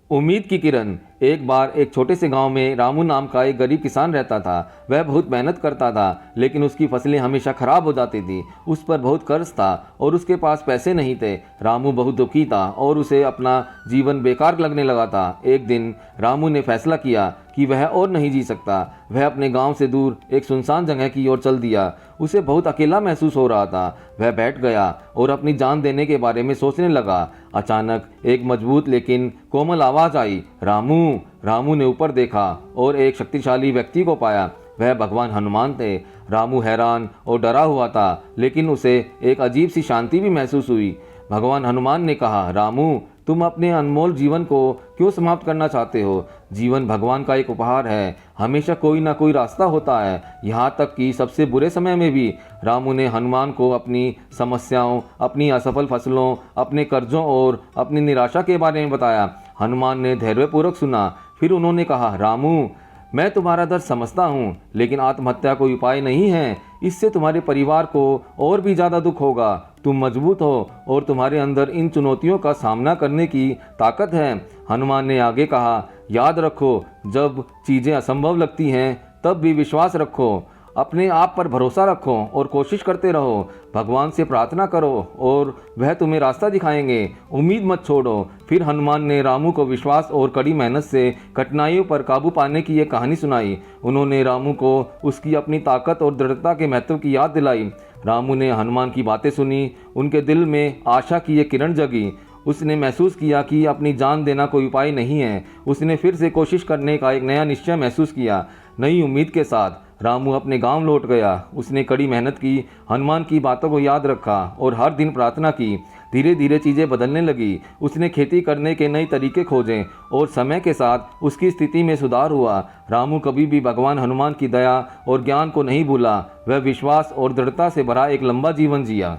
उम्मीद की किरण। एक बार एक छोटे से गांव में रामू नाम का एक गरीब किसान रहता था। वह बहुत मेहनत करता था, लेकिन उसकी फसलें हमेशा खराब हो जाती थी। उस पर बहुत कर्ज था और उसके पास पैसे नहीं थे। रामू बहुत दुखी था और उसे अपना जीवन बेकार लगने लगा था। एक दिन रामू ने फैसला किया कि वह और नहीं जी सकता। वह अपने गांव से दूर एक सुनसान जगह की ओर चल दिया। उसे बहुत अकेला महसूस हो रहा था। वह बैठ गया और अपनी जान देने के बारे में सोचने लगा। अचानक एक मजबूत लेकिन कोमल आवाज आई, रामू। रामू ने ऊपर देखा और एक शक्तिशाली व्यक्ति को पाया। वह भगवान हनुमान थे। रामू हैरान और डरा हुआ था, लेकिन उसे एक अजीब सी शांति भी महसूस हुई। भगवान हनुमान ने कहा, रामू, तुम अपने अनमोल जीवन को क्यों समाप्त करना चाहते हो? जीवन भगवान का एक उपहार है। हमेशा कोई ना कोई रास्ता होता है, यहाँ तक कि सबसे बुरे समय में भी। रामू ने हनुमान को अपनी समस्याओं, अपनी असफल फसलों, अपने कर्जों और अपनी निराशा के बारे में बताया। हनुमान ने धैर्यपूर्वक सुना। फिर उन्होंने कहा, रामू, मैं तुम्हारा दर्द समझता हूँ, लेकिन आत्महत्या कोई उपाय नहीं है। इससे तुम्हारे परिवार को और भी ज़्यादा दुख होगा। तुम मजबूत हो और तुम्हारे अंदर इन चुनौतियों का सामना करने की ताकत है। हनुमान ने आगे कहा, याद रखो, जब चीज़ें असंभव लगती हैं तब भी विश्वास रखो। अपने आप पर भरोसा रखो और कोशिश करते रहो। भगवान से प्रार्थना करो और वह तुम्हें रास्ता दिखाएंगे। उम्मीद मत छोड़ो। फिर हनुमान ने रामू को विश्वास और कड़ी मेहनत से कठिनाइयों पर काबू पाने की एक कहानी सुनाई। उन्होंने रामू को उसकी अपनी ताकत और दृढ़ता के महत्व की याद दिलाई। रामू ने हनुमान की बातें सुनी। उनके दिल में आशा की एक किरण जगी। उसने महसूस किया कि अपनी जान देना कोई उपाय नहीं है। उसने फिर से कोशिश करने का एक नया निश्चय महसूस किया। नई उम्मीद के साथ रामू अपने गांव लौट गया। उसने कड़ी मेहनत की, हनुमान की बातों को याद रखा और हर दिन प्रार्थना की। धीरे धीरे चीज़ें बदलने लगी। उसने खेती करने के नए तरीके खोजे और समय के साथ उसकी स्थिति में सुधार हुआ। रामू कभी भी भगवान हनुमान की दया और ज्ञान को नहीं भूला। वह विश्वास और दृढ़ता से भरा एक लंबा जीवन जिया।